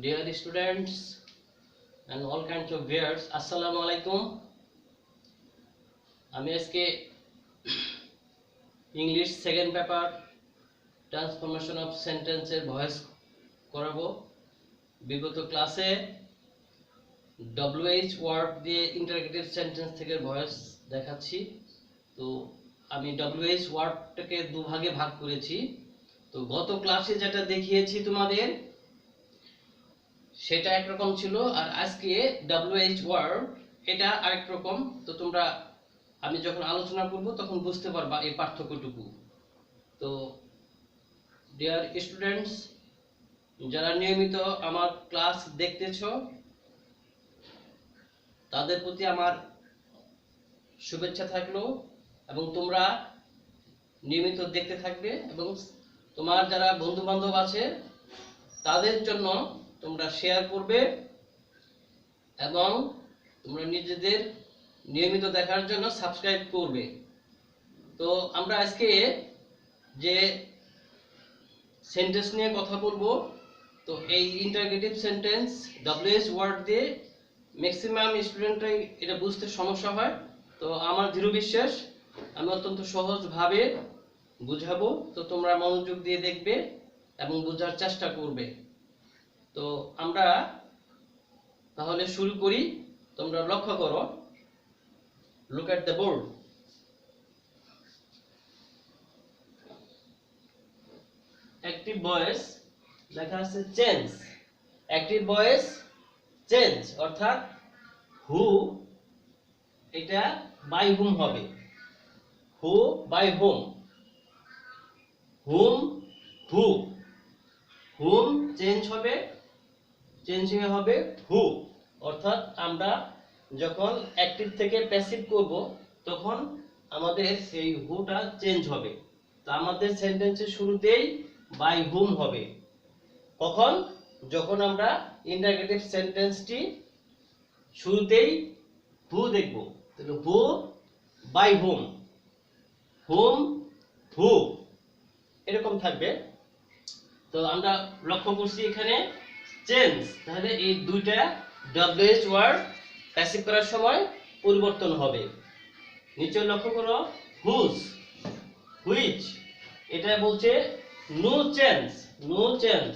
Dear students and all kinds of viewers, আসসালামু আলাইকুম। আমি আজকে English second paper transformation of সেন্টেন্সের ভয়েস করাবো। বিগত ক্লাসে WH ওয়ার্ড দিয়ে ইন্টারগেটিভ সেন্টেন্স থেকে ভয়েস দেখাচ্ছি। তো আমি WH ওয়ার্ডটাকে দুভাগে ভাগ করেছি। তো গত ক্লাসে যেটা দেখিয়েছি তোমাদের সেটা একরকম ছিল, আর আজকে WH ওয়ার্ড এটা আরেক রকম। তো তোমরা আমি যখন আলোচনা করব তখন বুঝতে পারবা এই পার্থক্যটুকু। তো ডিয়ার স্টুডেন্টস, যারা নিয়মিত আমার ক্লাস দেখতেছো তাদের প্রতি আমার শুভেচ্ছা থাকলো, এবং তোমরা নিয়মিত দেখতে থাকবে, এবং তোমার যারা বন্ধু বান্ধব আছে তাদের জন্য তোমরা শেয়ার করবে, এবং তোমরা নিজেদের নিয়মিত দেখার জন্য সাবস্ক্রাইব করবে। তো আমরা আজকে যে সেন্টেন্স নিয়ে কথা বলবো, তো এই ইন্টারগেটিভ সেন্টেন্স WH ওয়ার্ড দিয়ে ম্যাক্সিমাম স্টুডেন্টরাই এটা বুঝতে সমস্যা হয়। তো আমার দৃঢ় বিশ্বাস আমি অত্যন্ত সহজভাবে বুঝাবো। তো তোমরা মনোযোগ দিয়ে দেখবে এবং বোঝার চেষ্টা করবে। তো আমরা তাহলে শুরু করি। তোমরা লক্ষ্য করো, look at the board. Active voice লেখা আছে চেঞ্জ। অ্যাক্টিভ ভয়েস চেঞ্জ অর্থাৎ হু, এটা বাই হুম হবে। Who by whom, whom who, whom change হবে, চেঞ্জ হবে হু। অর্থাৎ আমরা যখন অ্যাক্টিভ থেকে প্যাসিভ করব তখন আমাদের সেই হুটা চেঞ্জ হবে। তো আমাদের সেন্টেন্সের শুরুতেই বাই হুম হবে। কখন? যখন আমরা ইন্টারগেটিভ সেন্টেন্সটি শুরুতেই হু দেখব। তাহলে হু বাই হুম, হুম হু এরকম থাকবে। তো আমরা লক্ষ্য করছি এখানে চেঞ্জ, তাহলে এই দুইটা WH ওয়ার্ড প্যাসিভ করার সময় পরিবর্তন হবে। নিচে লক্ষ্য করো হুজ, হুইচ, এটা বলছে no change, no change.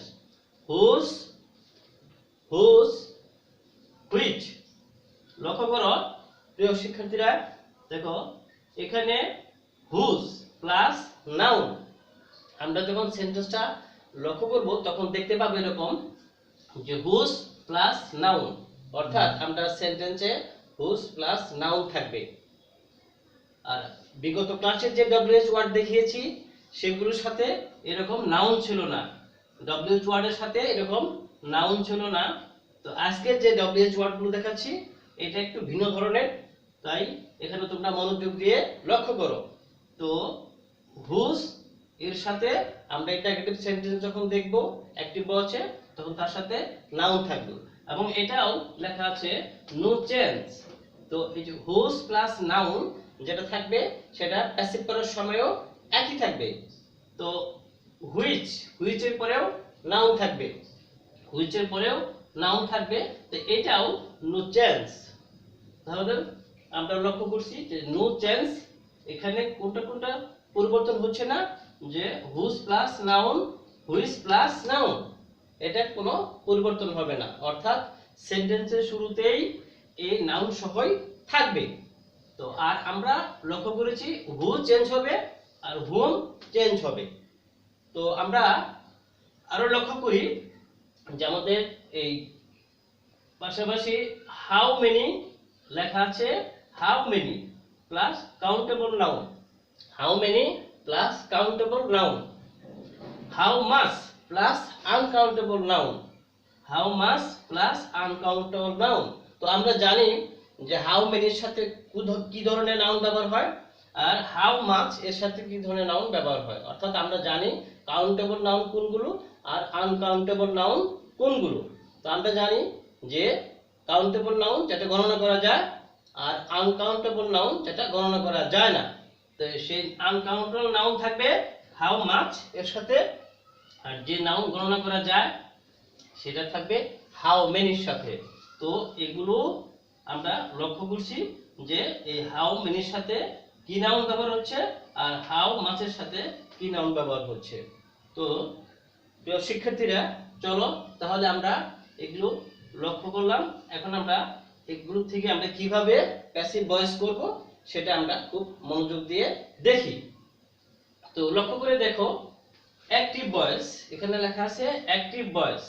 Whose, whose, which. লক্ষ্য করো প্রিয় শিক্ষার্থীরা, দেখো এখানে হুজ প্লাস নাউন। আমরা যখন সেন্টেন্সটা লক্ষ্য করব তখন দেখতে পাবো এরকম যে হুজ প্লাস নাউন, অর্থাৎ আমরা সেন্টেন্সে হুজ প্লাস নাউন থাকবে। আর বিগত ক্লাসে যে WH ওয়ার্ড দেখিয়েছি সেগুলোর সাথে এরকম নাউন ছিল না, WH ওয়ার্ডের সাথে এরকম নাউন ছিল না। তো আজকে যে WH ওয়ার্ডগুলো দেখাচ্ছি এটা একটু ভিন্ন ধরনের, তাই এখানে তোমরা মনোযোগ দিয়ে লক্ষ্য করো। তো হুজ এর সাথে আমরা ইন্টারগেটিভ সেন্টেন্স যখন দেখব অ্যাক্টিভ আছে তখন তার সাথে নাউন থাকবে, এবং এটাও লেখা আছে নো চেঞ্জ। তো এই যে হুজ প্লাস নাউন যেটা থাকবে সেটা প্যাসিভ করার সময়ও একই থাকবে। তো হুইচ, হুইচের পরেও নাউন থাকবে, হুইচের পরেও নাউন থাকবে। তো এটাও নো চেঞ্জ। তাহলে আমরা লক্ষ্য করছি যে নো চেঞ্জ, এখানে কোনটা কোনটা পরিবর্তন হচ্ছে না, যে whose plus noun, which plus noun, এটা কোনো পরিবর্তন হবে না। অর্থাৎ সেন্টেন্সের শুরুতেই এই নাউন সহই থাকবে। তো আর আমরা লক্ষ্য করেছি হু চেঞ্জ হবে আর হুম চেঞ্জ হবে। তো আমরা আরো লক্ষ্য করি যে আমাদের এই পাশাপাশি হাউ মেনি লেখা আছে, how many plus countable noun, how many plus countable noun, how much plus uncountable noun, how much plus uncountable noun. তো আমরা জানি যে হাউ মেনির সাথে কি ধরনের নাউন ব্যবহার হয়, আর হাউ মাচ এর সাথে কি ধরনের নাউন ব্যবহার হয়। অর্থাৎ আমরা জানি কাউন্টেবল নাউন কোনগুলো আর আনকাউন্টেবল নাউন কোনগুলো। তো আমরা জানি যে কাউন্টেবল নাউন যেটা গণনা করা যায়, আর আনকাউন্টেবল নাউন যেটা গণনা করা যায় না। তো সেই আনকাউন্টেবল নাউন থাকবে হাউ মাচ এর সাথে, আর যে নাউন গণনা করা যায় সেটা থাকবে হাউ মেনির সাথে। তো এগুলো আমরা লক্ষ্য করছি যে এই হাউ মেনির সাথে কি নাউন ব্যবহার হচ্ছে আর হাউ মাচের সাথে কি নাউন ব্যবহার হচ্ছে। তো প্রিয় শিক্ষার্থীরা, চলো তাহলে আমরা এগুলো লক্ষ্য করলাম। এখন আমরা এগুলো থেকে আমরা কিভাবে প্যাসিভ ভয়েস করব সেটা আমরা খুব মনোযোগ দিয়ে দেখি। তো লক্ষ্য করে দেখো, অ্যাক্টিভ ভয়েস এখানে লেখা আছে অ্যাক্টিভ ভয়েস।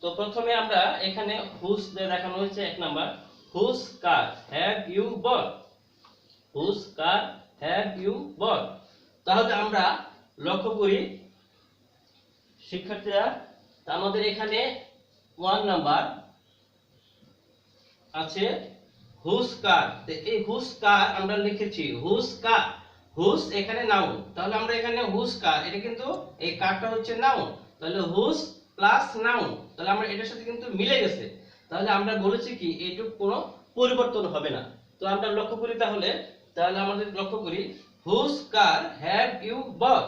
তো প্রথমে আমরা এখানে হুজ দিয়ে দেখানো হয়েছে 1 number, whose car have you bought, whose car have you bought. তাহলে আমরা লক্ষ্য করি শিক্ষার্থীরা, আমাদের এখানে 1 নাম্বার আছে হুজ কার। এই হুজ কার আমরা লিখেছি হুজ কার, হুজ এখানে নাউন, তাহলে আমরা এখানে হুজ কার, এটা কিন্তু এই কারটা হচ্ছে নাউন, তাহলে হুজ প্লাস নাউন, তাহলে আমরা এটার সাথে কিন্তু মিলে গেছে। তাহলে আমরা বলেছি কি এইটুক কোনো পরিবর্তন হবে না। তো আমরা লক্ষ্য করি তাহলে আমাদের লক্ষ্য করি whose car have you bought,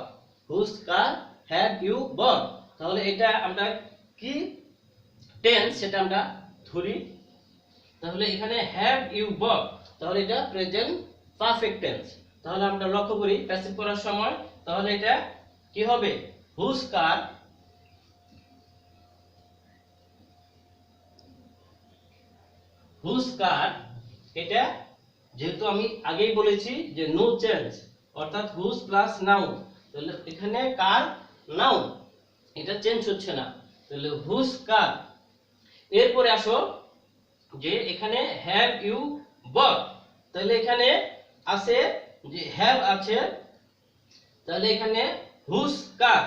whose car have you bought. তাহলে এটা আমরা কি টেন্স সেটা আমরা ধরি। তাহলে এখানে হ্যাভ ইউ বট, তাহলে এটা প্রেজেন্ট পারফেক্ট টেন্স। তাহলে আমরা লক্ষ্য করি প্যাসিভ করার সময়, তাহলে এটা কি হবে হুজ কার, হুজ কার, এটা যেহেতু আমি আগেই বলেছি যে নো চেঞ্জ, অর্থাৎ হুজ প্লাস নাউন, তাহলে এখানে কার নাউন, এটা চেঞ্জ হচ্ছে না, তাহলে হুজ কার। এরপরে আসো যে এখানে হ্যাভ ইউ বট, তাহলে এখানে আছে যে হ্যাভ আছে, তাহলে এখানে হুজ কার,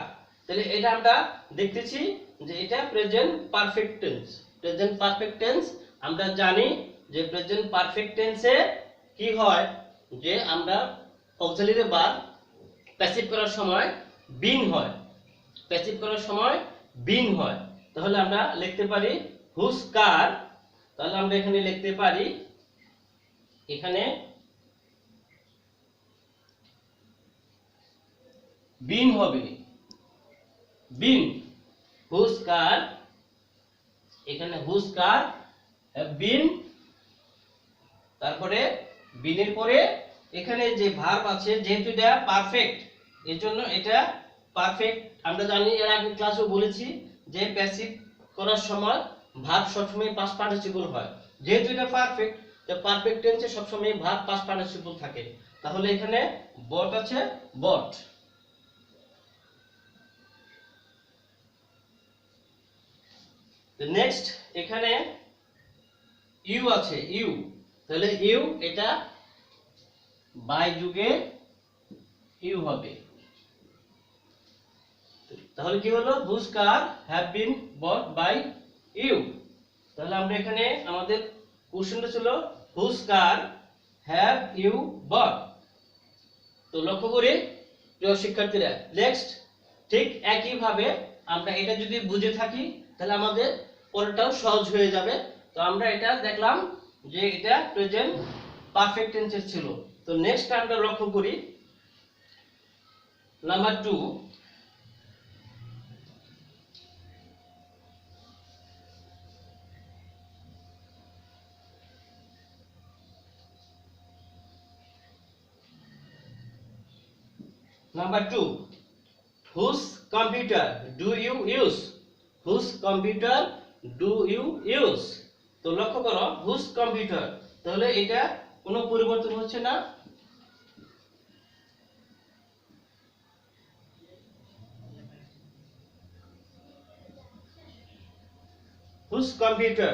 তাহলে এটা আমরা দেখতেছি যে এটা present perfect tense. Present perfect tense আমরা জানি যে প্রেজেন্ট পারফেক্ট টেন্সে কি হয় যে আমরা অক্সিলারি ভার্ব প্যাসিভ করার সময় বিন হয়, প্যাসিভ করার সময় বিন হয়। তাহলে আমরা লিখতে পারি হুজ কার, তাহলে আমরা এখানে লিখতে পারি এখানে বিন হবে, বিন, হুজ কার, এখানে হুজ কার বিন, তারপরে বিনের পরে এখানে যে ভার্ব আছে যেহেতু এটা পারফেক্ট, এর জন্য এটা পারফেক্ট। আমরা জানি এর আগে ক্লাসেও বলেছি যে প্যাসিভ করার সময় ভার্ব সবসময় পাস্ট পার্টিসিপল হয়, যেহেতু এটা পারফেক্ট, তো পারফেক্ট টেন্সে সবসময় ভার্ব পাস্ট পার্টিসিপল থাকে। তাহলে এখানে বট আছে বট। নেক্সট এখানে ইউ আছে ইউ, তাহলে ইউ এটা বাই যুগে ইউ হবে। তাহলে কি হলো whose car have been bought by you. তাহলে আমরা এখানে আমাদের কোশ্চেনটা ছিল whose car have you bought. তো লক্ষ্য করি প্রিয় শিক্ষার্থীরা, নেক্সট ঠিক একই ভাবে আমরা এটা যদি বুঝে থাকি তাহলে আমাদের পরেরটাও সহজ হয়ে যাবে। তো আমরা এটা দেখলাম যে এটা প্রেজেন্ট পারফেক্ট টেন্সের ছিল। তো নেক্সট আমরা লক্ষ্য করি number 2, number 2, whose computer do you use, whose computer do you use। তো লক্ষ্য করো whose computer, তাহলে এটা কোনো পরিবর্তন হচ্ছে না, whose computer,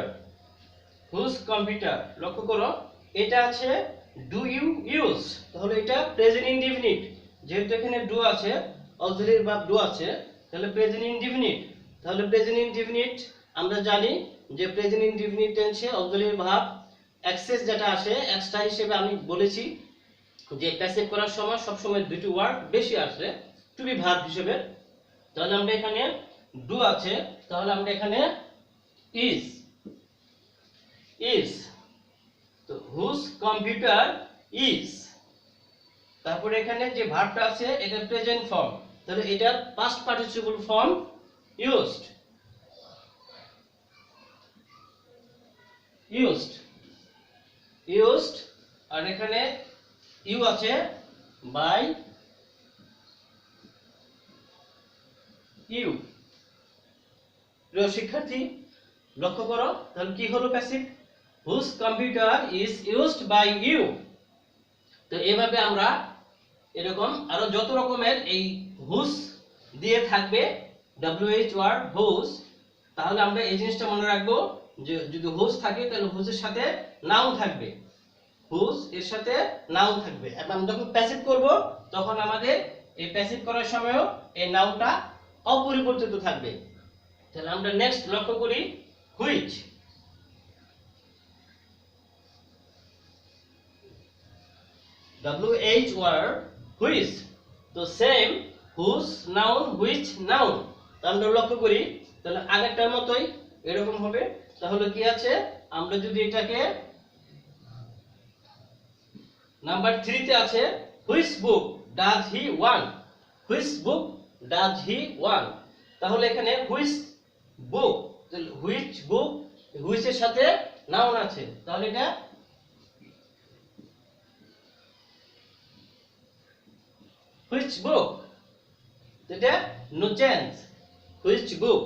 whose computer, লক্ষ্য করো এটা আছে do you use, তাহলে এটা প্রেজেন্ট ইনডিফিনিট, যেহেতু এখানে ডু আছে অক্সিলারি ভার্ব ডু আছে, তাহলে প্রেজেন্ট ইনডিফিনিট। তাহলে প্রেজেন্ট ইনডিফিনিট আমরা জানি যে প্রেজেন্ট ইনডিফিনিট টেন্সে অক্সিলারি ভার্ব এক্সেস যেটা আসে এক্সট্রা হিসেবে আমি বলেছি যে প্যাসিভ করার সময় সব সময় দুটি ওয়ার্ড বেশি আসে টু বি ভার্ব হিসেবে। তাহলে আমরা এখানে ডু আছে, তাহলে আমরা এখানে ইজ, ইজ, তো হুজ কম্পিউটার ইজ। তারপরে এখানে যে ভার্বটা আছে এটা প্রেজেন্ট ফর্ম, তাহলে এটার past participle form used. Used used আর এখানে ইউ আছে বাই ইউ। প্রিয় শিক্ষার্থী লক্ষ্য করো তাহলে কি হলো passive, whose computer is used by you. তো এভাবে আমরা এরকম আরো যত রকমের এই হুজ দিয়ে থাকবে WH ওয়ার্ড হুজ, তাহলে আমরা এই জিনিসটা মনে রাখবো যে যদি হুজ থাকে তাহলে হুজের সাথে নাউন থাকবে, হুজ এর সাথে নাউন থাকবে। এবং যখন প্যাসিভ করব তখন আমাদের এই প্যাসিভ করার সময়ও এই নাউনটা অপরিবর্তিত থাকবে। তাহলে আমরা নেক্সট লক্ষ্য করি হুইচ। WH ওয়ার্ড হুইচ, তো same whose noun which noun. তো আমরা লক্ষ্য করি তাহলে আগেরটার মতোই এরকম হবে। তাহলে কি আছে, আমরা যদি এটাকে নাম্বার 3 তে আছে which book does he want, which book does he want. তাহলে এখানে which book, which book which এর সাথে নাউন আছে, তাহলে এটা হুইচ বুক, এটা নো চেঞ্জ, হুইচ বুক।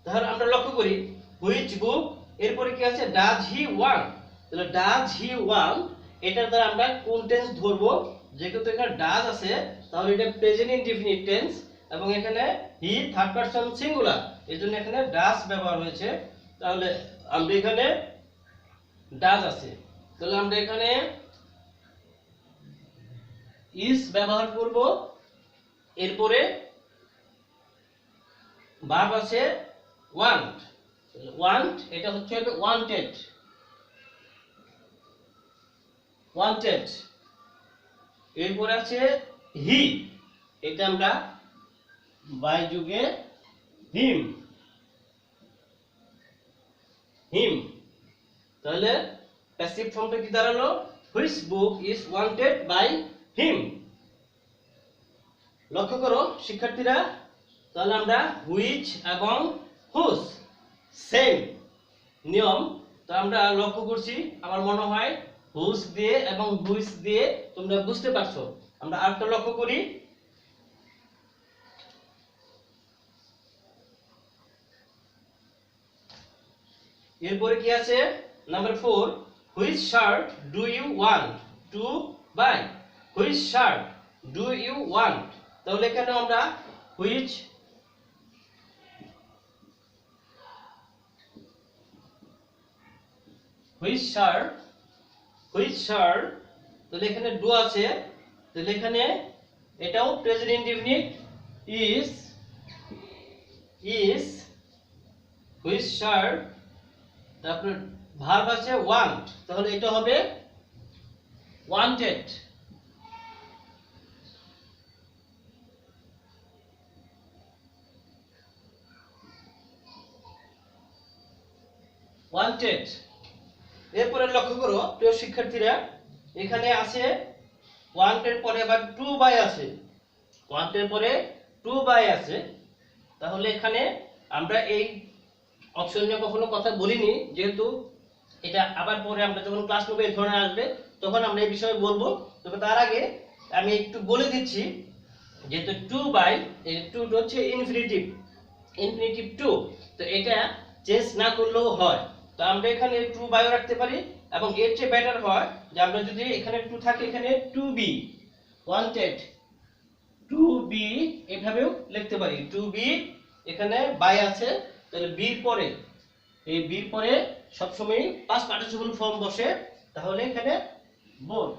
তাহলে আমরা লক্ষ্য করি হুইচ বুক এরপরে কি আছে ডাজ হি ওয়ান্ট। তাহলে ডাজ হি ওয়ান্ট এটার দ্বারা আমরা কোন টেন্স ধরবো, যেহেতু এখানে ডাজ আছে তাহলে এটা প্রেজেন্ট ইনডিফিনিট টেন্স এবং এখানে হি থার্ড পারসন সিঙ্গুলার, এজন্য এখানে ডাজ ব্যবহার হয়েছে। তাহলে আমরা এখানে ডাজ আছে, তাহলে আমরা এখানে ইজ ব্যবহার করব। এরপরে ভার্ব আছে ওয়ান্ট, ওয়ান্ট এটা হচ্ছে ওয়ান্টেড, ওয়ান্টেড। এরপরে আছে হি, এটা আমরা বাই যুগে হিম, হিম। তাহলে প্যাসিভ ফর্মটা কি দাঁড়ালো, which book is wanted by him. লক্ষ্য করো শিক্ষার্থীরা, তাহলে আমরা হুইচ এবং হুজ সেম নিয়ম। তো আমরা লক্ষ্য করছি, আমার মনে হয় হুজ দিয়ে এবং হুইচ দিয়ে তোমরা বুঝতে পারছো। আমরা আরেকটা লক্ষ্য করি, এরপরে কি আছে number 4, which shirt do you want to buy, which shirt do you want. তাহলে এখানে আমরা which which shirt, which shirt, তাহলে এখানে ডু আছে, তাহলে এখানে এটাও present indefinite is, is which shirt, তারপরে ভার্ব আছে ওয়ান্ট, তাহলে এটা হবে ওয়ান্টেড। ওয়ান্টেড। এরপরে লক্ষ্য করো প্রিয় শিক্ষার্থীরা, এখানে আছে ওয়ান্টের পরে আবার টু বাই আছে, ওয়ান্টের পরে টু বাই আছে। তাহলে এখানে আমরা এই অপশন নিয়ে কখনো কথা বলিনি, যেহেতু এটা আবার পরে আমরা যখন ক্লাস নেব এই ধরনের আসবে তখন আমরা এই বিষয়ে বলবো। তবে তার আগে আমি একটু বলে দিচ্ছি, যেহেতু টু বাই, এই টু হচ্ছে ইনফিনিটিভ, ইনফিনিটিভ টু, তো এটা চেঞ্জ না করলেও হয়। তো আমরা এখানে টু বাইও রাখতে পারি এবং এর চেয়ে বেটার হয় যে আমরা যদি এখানে টু থাকে এখানে to be wanted, to be এভাবেও লিখতে পারি। টু বি এখানে বাই আছে, তাহলে বির পরে, এই বির পরে সবসময় পাস্ট পার্টিসিপল ফর্ম বসে, তাহলে এখানে বোর্ড,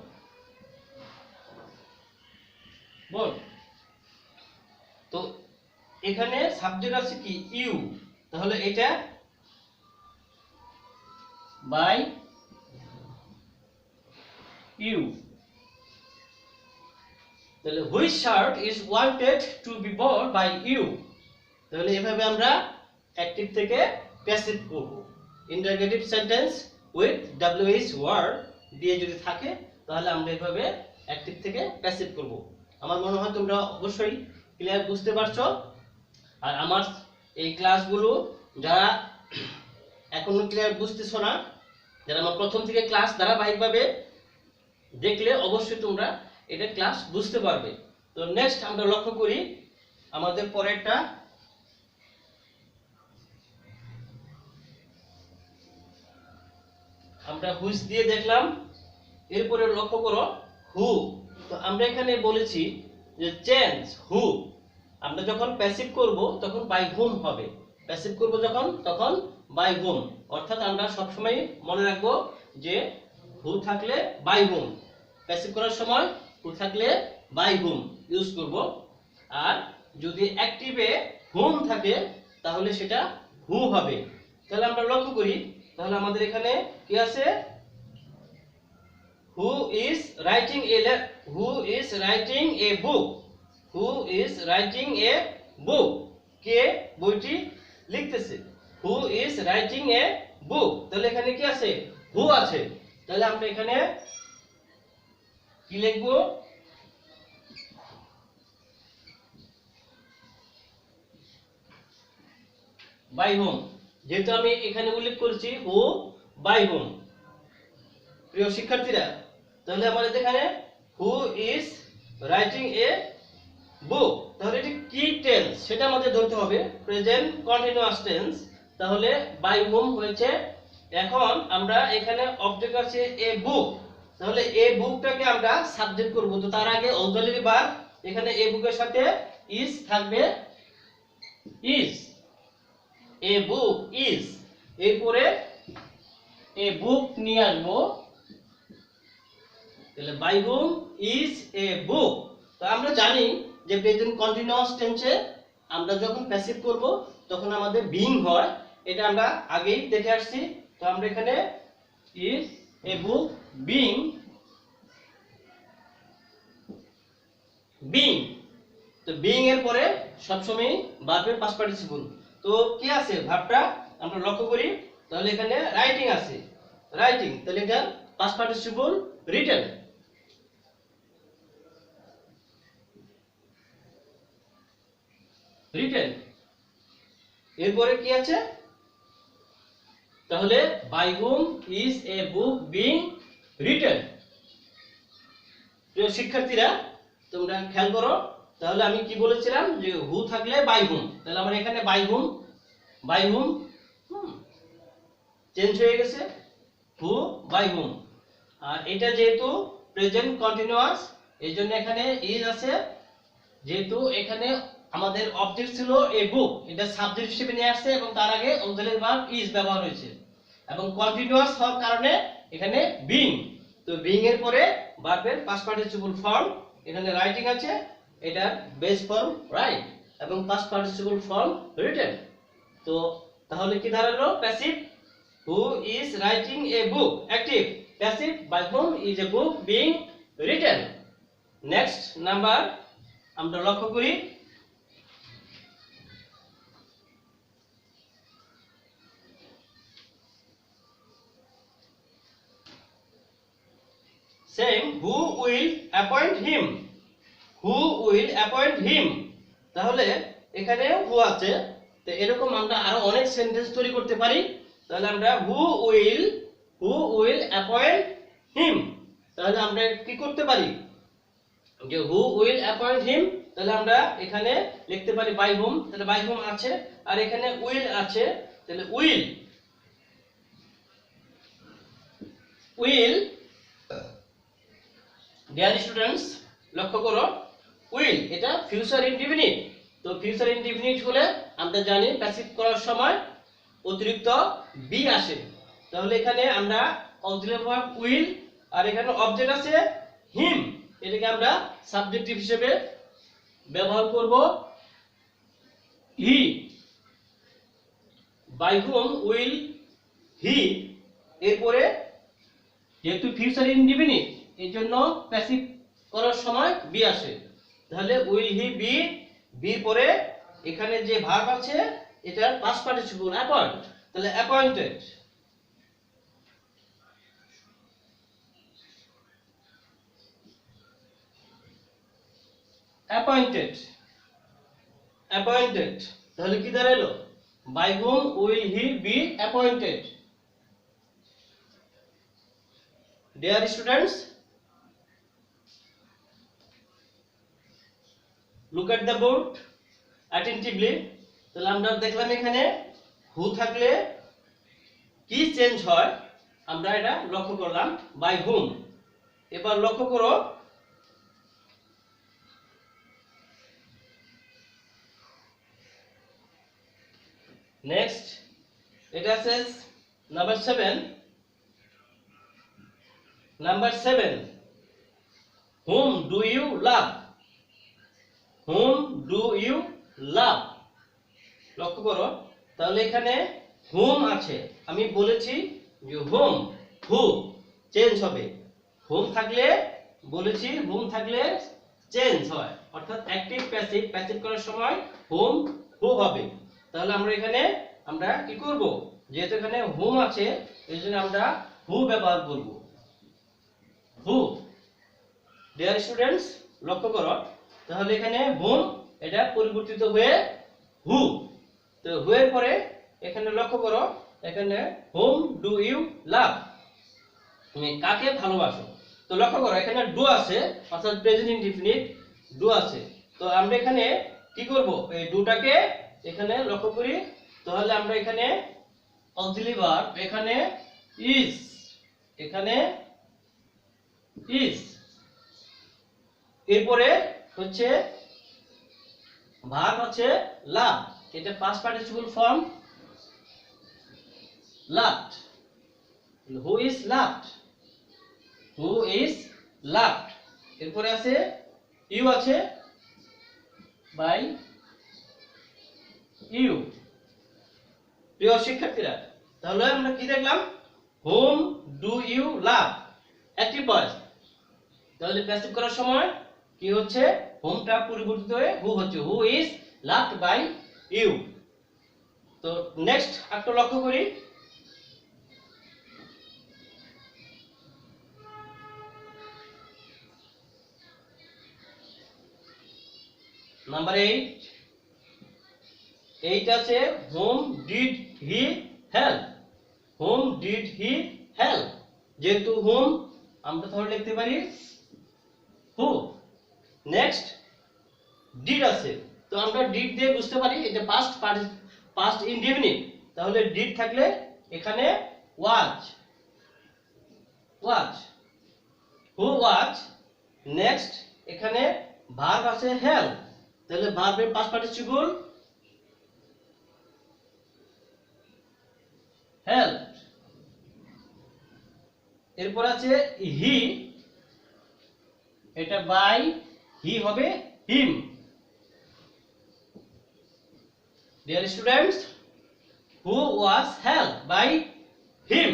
বোর্ড। তো এখানে সাবজেক্ট আছে কি ইউ, তাহলে এটা বাই ইউ। তাহলে which shirt is wanted to be bought by you. তাহলে এভাবে আমরা অ্যাক্টিভ থেকে প্যাসিভ করব। Interrogative sentence with WH word দিয়ে যদি থাকে তাহলে আমরা এভাবে অ্যাক্টিভ থেকে প্যাসিভ করব। আমার মনে হয় তোমরা অবশ্যই ক্লিয়ার বুঝতে পারছো। আর আমার এই ক্লাসগুলো যারা এখনো ক্লিয়ার বুঝতেছো না, যারা আমার প্রথম থেকে ক্লাস ধারাবাহিকভাবে দেখলে অবশ্যই তোমরা এটা ক্লাস বুঝতে পারবে। তো নেক্সট আমরা লক্ষ্য করি আমাদের পরেরটা, আমরা হুইচ দিয়ে দেখলাম। এরপরে লক্ষ্য করো হু। তো আমরা এখানে বলেছি যে চেঞ্জ হু, আমরা যখন প্যাসিভ করব তখন বাই হুম হবে, প্যাসিভ করব যখন তখন বাই হুম। অর্থাৎ আমরা সবসময় মনে রাখবো যে হু থাকলে বাই হুম, প্যাসিভ করার সময় হু থাকলে বাই হুম ইউজ করব। আর যদি অ্যাক্টিভে হুম থাকে তাহলে সেটা হু হবে। তাহলে আমরা লক্ষ্য করি, তাহলে আমাদের এখানে কি আছে, who is writing a book, who is writing a book, কে বইটি লিখতেছে, who is writing a book। তাহলে এখানে কি আছে, who আছে। তাহলে আমরা এখানে কি লিখব, বাই হোম, যেহেতু আমি এখানে উল্লেখ করেছি হু বাই হোম। প্রিয় শিক্ষার্থীরা, তাহলে আমাদের এখানে হু ইজ রাইটিং এ বুক, তাহলে এটি কি টেন্স সেটা আমাদের ধরতে হবে, প্রেজেন্ট কন্টিনিউয়াস টেন্স। তাহলে বাই হোম হয়েছে। এখন আমরা এখানে অবজেক্ট আছে এ বুক, তাহলে এ বুকটাকে আমরা সাবজেক্ট করব। তো তার আগে অক্সিলারি ভার্ব, এখানে এ বুকের সাথে ইজ থাকবে, ইজ, এ বুক ইজ, এরপরে এ বুক নিয়ে আসবো, তাহলে বাই হুম ইজ এ বুক। তো আমরা জানি যে প্রেজেন্ট কন্টিনিউয়াস টেন্সে আমরা যখন প্যাসিভ করব তখন আমাদের বিং হয়, এটা আমরা আগেই দেখে আসছি। তো আমরা এখানে is a book being, being, তো বিং এর পরে সবসময় ভার্বের পাস্ট পার্টিসিপল। তো কি আছে ভার্বটা আমরা লক্ষ্য করি, তাহলে এখানে রাইটিং আছে, রাইটিং, তাহলে এটা পাস্ট পার্টিসিপল রিটেন, রিটেন। এরপরে কি আছে, তাহলে by whom is a book being written. প্রিয় শিক্ষার্থীরা, তোমরা খেয়াল করো, তাহলে আমি কি বলেছিলাম যে হু থাকলে বাই হুম, তাহলে আমরা এখানে by whom, by whom change হয়ে গেছে হু বাই হুম। আর এটা যেহেতু প্রেজেন্ট কন্টিনিউয়াস এই জন্য এখানে ইজ আছে, যেহেতু এখানে আমাদের অবজেক্ট ছিল এ বুক, এটা সাবজেক্ট হিসেবে নিয়ে আসছে এবং তার আগে অক্সিলারি ভার্ব ইজ ব্যবহার হয়েছে এবং কন্টিনিউয়াস হওয়ার কারণে এখানে বিং। তো বিং এর পরে ভার্বের পাস্ট পার্টিসিপল ফর্ম, এখানে রাইটিং আছে, এটার বেস ফর্ম রাইট এবং পাস্ট পার্টিসিপল ফর্ম রিটেন। তো তাহলে কি দাঁড়ালো, passive who is writing a book, active passive by whom is a book being written. Next number আমরা লক্ষ্য করি, same who will appoint him, who will appoint him. তাহলে এখানে হু আছে, তো এরকম আমরা আরো অনেক সেন্টেন্স তৈরি করতে পারি। তাহলে আমরা হু উইল অ্যাপয়েন্ট হিম, তাহলে আমরা কি করতে পারি যে হু উইল অ্যাপয়েন্ট হিম, তাহলে আমরা এখানে লিখতে পারি বাই হুম, তাহলে বাই হুম আছে, আর এখানে উইল আছে, তাহলে উইল, উইল। ডিয়ার স্টুডেন্টস, লক্ষ্য করো উইল এটা ফিউচার ইনডিফিনিট। তো ফিউচার ইনডিফিনিট হলে আমরা জানি প্যাসিভ করার সময় অতিরিক্ত বি আসে। তাহলে এখানে আমরা অক্সিলারি ভার্ব উইল আর এখানে অবজেক্ট আছে হিম, এটাকে আমরা সাবজেক্টিভ হিসেবে ব্যবহার করব হি। বাই হুম উইল হি, এরপরে যেহেতু ফিউচার ইনডিফিনিট এই জন্য প্যাসিভ করার সময় বি আসে, তাহলে উইল হি বি, বি পরে এখানে যে ভার্ব আছে এটার পাস্ট পার্টিসিপল অ্যাপয়েন্ট, তাহলে অ্যাপয়েন্টেড, অ্যাপয়েন্টেড, অ্যাপয়েন্টেড। তাহলে কি দাঁড়ালো, by whom will he be appointed. Dear students, look at the board attentively. তাহলে আমরা দেখলাম এখানে হু থাকলে কি চেঞ্জ হয় আমরা এটা লক্ষ্য করলাম, বাই হুম। এবার লক্ষ্য করো নেক্সট, এটা আছে number 7। Number 7, whom do you love? whom do you love? লক্ষ্য করো, তাহলে এখানে whom আছে, আমি বলেছি যে whom, who চেঞ্জ হবে। whom থাকলে বলেছি whom থাকলে চেঞ্জ হয়, অর্থাৎ অ্যাক্টিভ প্যাসিভ, প্যাসিভ করার সময় whom who হবে। তাহলে আমরা এখানে আমরা কি করব, যেহেতু এখানে whom আছে এজন্য আমরা who ব্যবহার করব, who। ডিয়ার স্টুডেন্টস, লক্ষ্য করো, তাহলে এখানে whom এটা পরিবর্তিত হয়ে who। তো who এর পরে এখানে লক্ষ্য করো, এখানে whom do you love, তুমি কাকে ভালোবাসো। তো লক্ষ্য করো এখানে ডু আছে, অর্থাৎ প্রেজেন্ট ইনডিফিনিট ডু আছে। তো আমরা এখানে কি করব, এই ডুটাকে এখানে লক্ষ্য করি, তাহলে আমরা এখানে অক্সিলারি ভার্ব এখানে ইজ, এখানে ইজ, এরপরে হচ্ছে ভার্ব হচ্ছে লাভ, এটা past participle form loved. Who is loved, who is loved. এরপরে আছে ইউ আছে, বাই ইউ। প্রিয় শিক্ষার্থীরা, তাহলে আমরা কি দেখলাম, whom do you love active voice. তাহলে প্যাসিভ করার সময় কি হচ্ছে, হোমটা পরিবর্তিত হয়ে হু হচ্ছে, who is loved by you. তো নেক্সট একটা লক্ষ্য করি, নাম্বার 8। 8 আছে whom did he help, whom did he help। যেহেতু whom আমরা তাহলে লিখতে পারি who। নেক্সট did আছে, তো আমরা did দিয়ে বুঝতে পারি এটা পাস্ট ইনডিফিনিট, তাহলে did থাকলে এখানে was, was, who was। Next এখানে ভার্ব আছে help, তাহলে ভার্বের পাস্ট পার্টিসিপল helped। এরপর আছে হি, এটা বাই হি হবে him. Dear students, who was helped by him.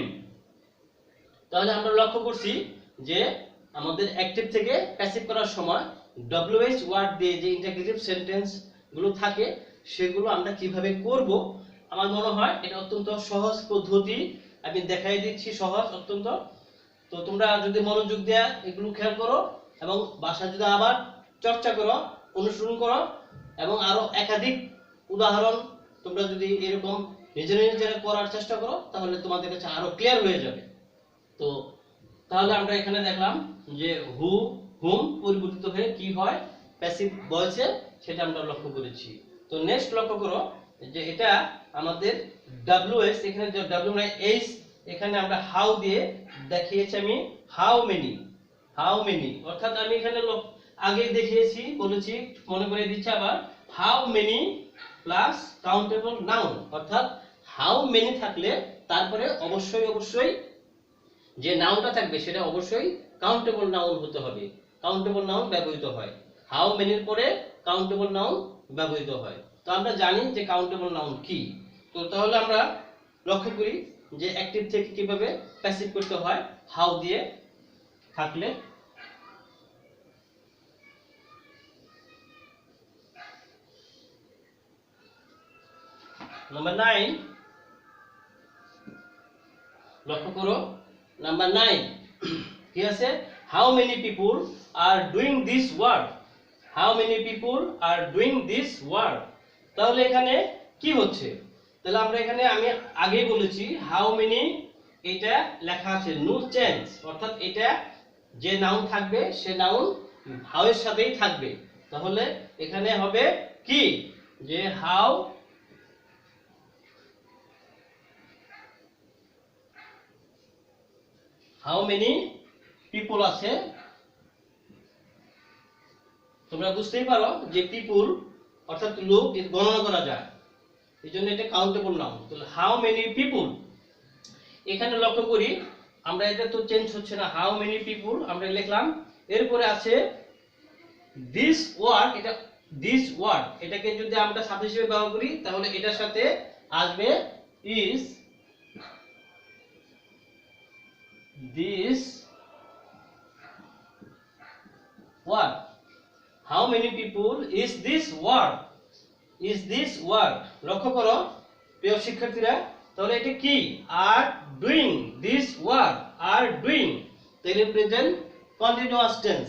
তাহলে আমরা লক্ষ্য করছি যে আমাদের অ্যাক্টিভ থেকে প্যাসিভ করার সময় ডব্লিউএইচ ওয়ার্ড দিয়ে যে ইন্টারগ্রেটিভ সেন্টেন্স গুলো থাকে সেগুলো আমরা কিভাবে করব, আমার মনে হয় এটা অত্যন্ত সহজ পদ্ধতি, আমি দেখাই দিচ্ছি, সহজ অত্যন্ত। তো তোমরা যদি মনোযোগ দেয়া এগুলো খেয়াল করো এবং বাসায় যদি আবার চর্চা করো, অনুসরণ করো এবং আরো একাধিক উদাহরণ তোমরা যদি এরকম নিজেরা করার চেষ্টা করো, তাহলে তোমাদের কাছে আরো ক্লিয়ার হয়ে যাবে। তো তাহলে আমরা এখানে দেখলাম যে হুম পরিবর্তিত হয়ে কি হয় প্যাসিভ ভয়েসে, সেটা আমরা লক্ষ্য করেছি। তো নেক্সট লক্ষ্য করো যে এটা আমাদের ডব্লিউএস, এখানে যে ডব্লিউ মানে এইচ, এখানে আমরা হাউ দিয়ে দেখিয়েছি, আমি হাউ মেনি, অর্থাৎ আমি এখানে আগে দেখিয়েছি, বলেছি, মনে করে দিচ্ছি আবার, how many plus countable noun, অর্থাৎ হাউ মেনি থাকলে তারপরে অবশ্যই যে নাউনটা থাকবে সেটা অবশ্যই কাউন্টেবল নাউন হতে হবে, কাউন্টেবল নাউন ব্যবহৃত হয়। হাউ মেনির পরে কাউন্টেবল নাউন ব্যবহৃত হয়। তো আমরা জানি যে কাউন্টেবল নাউন কি। তো তাহলে আমরা লক্ষ্য করি যে অ্যাক্টিভ থেকে কিভাবে প্যাসিভ করতে হয় হাউ দিয়ে থাকলে। নাম্বার 9 লক্ষ্য করো, নাম্বার 9 কি আছে, how many people R doing this work, how many people R doing this work. তাহলে এখানে কি হচ্ছে, তাহলে আমরা এখানে আমি আগেই বলেছি হাউ মেনি এটা লেখা আছে নো চেঞ্জ, অর্থাৎ এটা যে নাউন থাকবে সে নাউন হাউ এর সাথেই থাকবে। তাহলে এখানে হবে কি যে হাউ মেনি পিপল আছে, তোমরা বুঝতেই পারো যে পিপল অর্থাৎ লোক গণনা করা যায়, এই জন্য এটা কাউন্টেবল নাউন। তাহলে হাউ মেনি পিপল, এখানে লক্ষ্য করি আমরা, এটা তো চেঞ্জ হচ্ছে না, হাউ মেনি পিপল আমরা লিখলাম, এরপরে আছে দিস ওয়ার্ড, এটা দিস ওয়ার্ড এটাকে যদি আমরা সাথে হিসেবে ব্যবহার করি তাহলে এটার সাথে আসবে is this word. How many people is this word, is this word. লক্ষ্য করো প্রিয় শিক্ষার্থীরা, তাহলে এটা কি are doing this word, are doing, তাহলে প্রেজেন্ট কন্টিনিউয়াস টেন্স।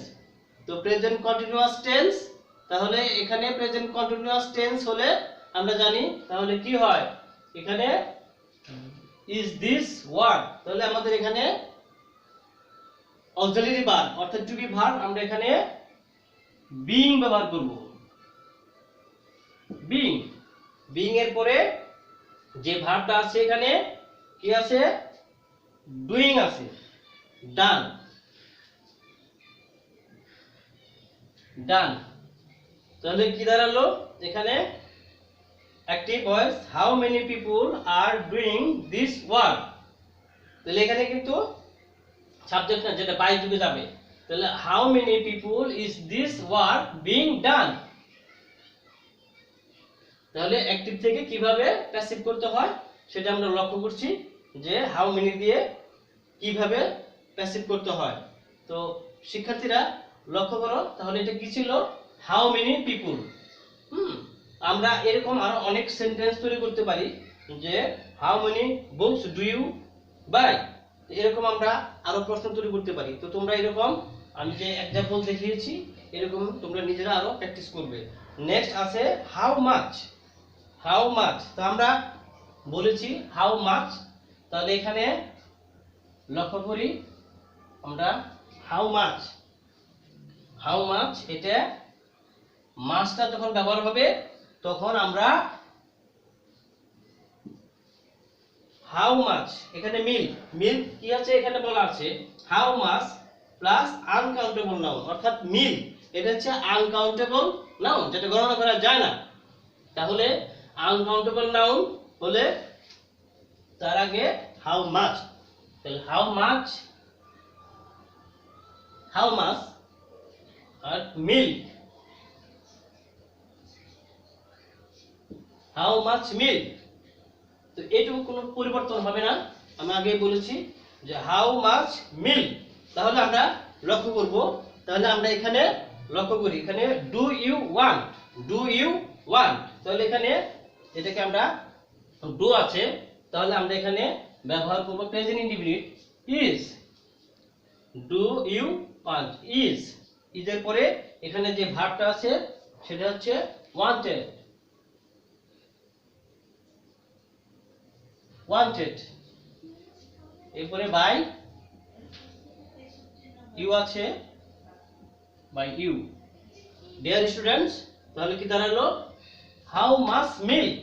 তো প্রেজেন্ট কন্টিনিউয়াস টেন্স, তাহলে এখানে প্রেজেন্ট কন্টিনিউয়াস টেন্স হলে আমরা জানি তাহলে কি হয়, এখানে ইজ দিস ওয়ার্ড, তাহলে আমাদের এখানে অক্সিলারি ভার্ব অর্থাৎ টু বি ভার্ব আমরা এখানে বিং ব্যবহার করব। বিং, বিং এর পরে যে ভার্বটা আছে এখানে কি আছে, ডুইং আছে, ডান, ডান। তাহলে কি দাঁড়ালো এখানে active voice, how many people R doing this work. তাহলে এখানে কিন্তু সাবজেক্ট না, যেটা বাই যুগে যাবে, তাহলে how many people is this work being done. তাহলে অ্যাক্টিভ থেকে কিভাবে প্যাসিভ করতে হয় সেটা আমরা লক্ষ্য করছি, যে হাউ মেনি দিয়ে কিভাবে প্যাসিভ করতে হয়। তো শিক্ষার্থীরা লক্ষ্য করো, তাহলে এটা কি ছিল, হাউ মেনি পিপল। আমরা এরকম আরো অনেক সেন্টেন্স তৈরি করতে পারি, যে how many books do you buy, এরকম আমরা আরো প্রশ্ন তৈরি করতে পারি। তো তোমরা এরকম আমি যে এক্সাম্পল দেখিয়েছি এরকম তোমরা নিজেরা আরো প্র্যাকটিস করবে। নেক্সট আছে হাউ মাচ, হাউ মাচ। তো আমরা বলেছি হাউ মাচ, তাহলে এখানে লক্ষ্য করি আমরা হাউ মাচ, হাউ মাচ, এটা মাছটা যখন ব্যবহার হবে তখন আমরা হাউ মাচ, এখানে মিল, মিল কি আছে এখানে বলা আছে how much plus uncountable noun, অর্থাৎ মিল এটা হচ্ছে আনকাউন্টেবল নাউন, যেটা গণনা করা যায় না। তাহলে আনকাউন্টেবল নাউন হলে তার আগে হাউ মাচ, তাহলে হাউ মাচ, হাউ মাচ আর মিল্ক, হাউ মাচ মিল্ক। তো এইটুকু কোনো পরিবর্তন হবে না, আমি আগেই বলেছি যে হাউ মাচ মিল্ক। তাহলে আমরা লক্ষ্য করব, তাহলে আমরা এখানে লক্ষ্য করি, এখানে do you want, do you want, তাহলে এখানে এটাকে আমরা ডু আছে, তাহলে আমরা এখানে ব্যবহার করব present indefinite is, do you want is, ইজের পরে এখানে যে ভার্বটা আছে সেটা হচ্ছে ওয়ান্টেড, ওয়ান্টেড, এরপরে বাই ইউ আছে, বাই ইউ। ডিয়ার স্টুডেন্টস, তাহলে কি দাঁড়ালো, how much milk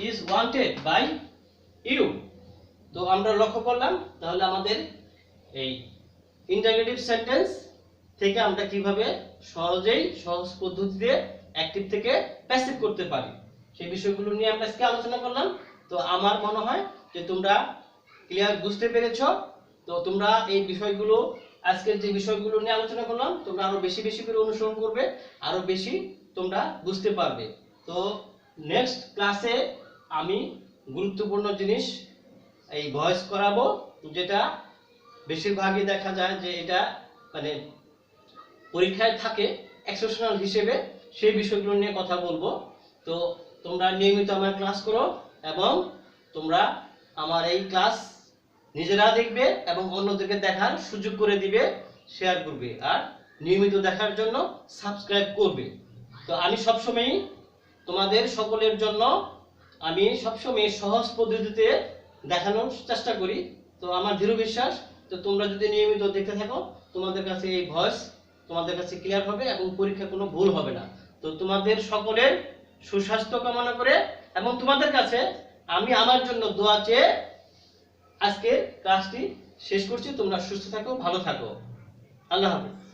is wanted by you. তো আমরা লক্ষ্য করলাম তাহলে আমাদের এই ইন্টারগেটিভ সেন্টেন্স থেকে আমরা কিভাবে সহজেই সহজ পদ্ধতিতে অ্যাক্টিভ থেকে প্যাসিভ করতে পারি সেই বিষয়গুলো নিয়ে আমরা আজকে আলোচনা করলাম। তো আমার মনে হয় যে তোমরা ক্লিয়ার বুঝতে পেরেছো। তো তোমরা এই বিষয়গুলো, আজকের যে বিষয়গুলো নিয়ে আলোচনা করলাম, তোমরা আরো বেশি বেশি করে অনুসরণ করবে, আরো বেশি তোমরা বুঝতে পারবে। তো নেক্সট ক্লাসে আমি গুরুত্বপূর্ণ জিনিস এই ভয়েস করাবো, যেটা বেশিরভাগই দেখা যায় যে এটা মানে পরীক্ষায় থাকে এক্সেপশনাল হিসেবে, সেই বিষয়গুলো নিয়ে কথা বলবো। তো তোমরা নিয়মিত আমার ক্লাস করো এবং তোমরা আমার এই ক্লাস নিজেরা দেখবে এবং অন্যদেরকে দেখার সুযোগ করে দিবে, শেয়ার করবে, আর নিয়মিত দেখার জন্য সাবস্ক্রাইব করবে। তো আমি সবসময়ই তোমাদের সকলের জন্য আমি সবসময় সহজ পদ্ধতিতে দেখানোর চেষ্টা করি। তো আমার দৃঢ় বিশ্বাস, তো তোমরা যদি নিয়মিত দেখতে থাকো তোমাদের কাছে এই ভয়েস তোমাদের কাছে ক্লিয়ার হবে এবং পরীক্ষায় কোনো ভুল হবে না। তো তোমাদের সকলের সুস্বাস্থ্য কামনা করে এবং তোমাদের কাছে আমি আমার জন্য দোয়া চেয়ে আজকের ক্লাসটি শেষ করছি। তোমরা সুস্থ থাকো, ভালো থাকো। আল্লাহ হাফেজ।